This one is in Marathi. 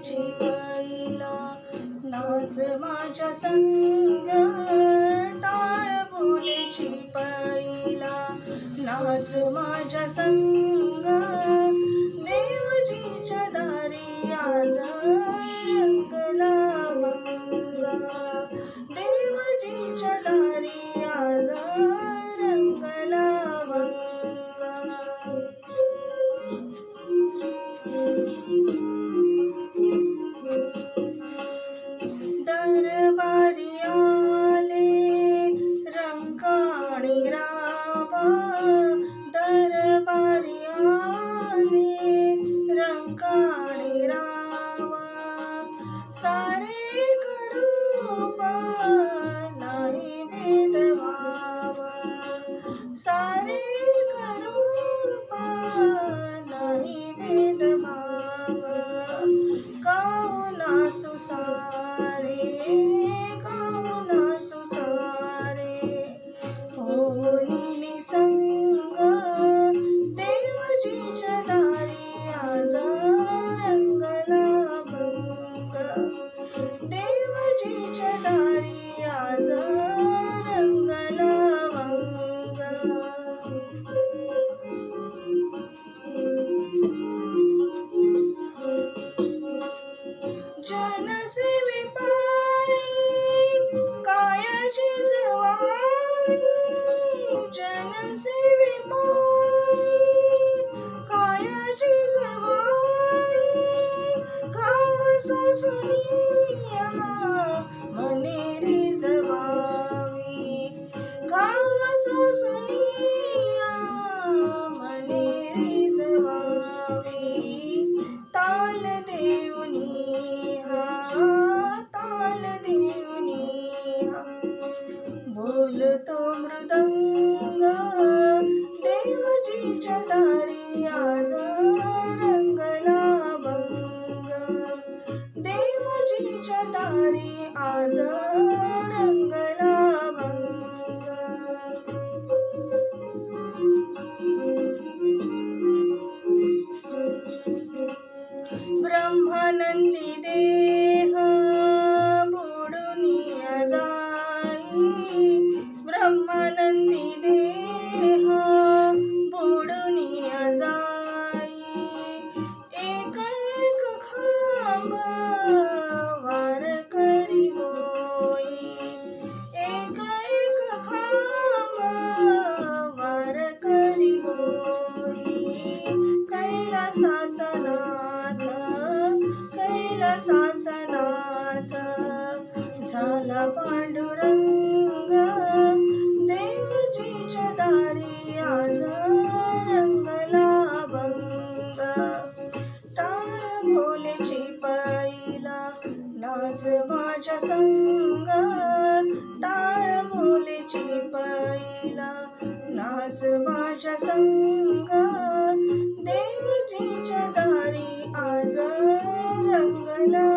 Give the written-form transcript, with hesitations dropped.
चिपळीला नाच माझ्या संग, टाळ बोले चिपळीला नाच माझ्या संग, देवजीच्या दारी आज रंगला भंगा, देवजीच्या दारी आज रंगला भंगा. दरबारी आले रंकाळी रावा, दरबारी आले रंकाळी रावा, सारे करूपा नाही भेदभावा, सारे करूपा नाही भेदभावा, गाऊ नाचू सारे, गाऊ नाचू सारे, होनी संग, देवजीच्या दारी आज रंगला भंगा, देवजीच्या दारी आज रंगला भंगा. जनसेवे पायी कायाची जवारी, जनसेवे पायी कायाची जवारी, गाव सोसुनिया मने रिजवावी, गाव सोसुनिया मने रिजवावी, ताल देऊनी ताल देऊनी बोलतो मृदंग, देवजीच्या दारी आज रंगला भंगा, देवजीच्या दारी आज रंगला भंगा. ब्रह्मानंदी देह बुडुनिया जाई, ब्रह्मानंदी देह बुडुनिया जाई, एक एक खांब वारकरी होई, एक एक खांब वारकरी होई, कैलासाचा नाथ, कैलासाचा नाथ झाला पांडुरंग, देवजीच्या दारी आज रंगला भंगा, टाळ बोले चिपळीला नाच माझ्या संग, टाळ बोले चिपळीला नाच माझ्या संग, देवजीच्या दारी आज रंगला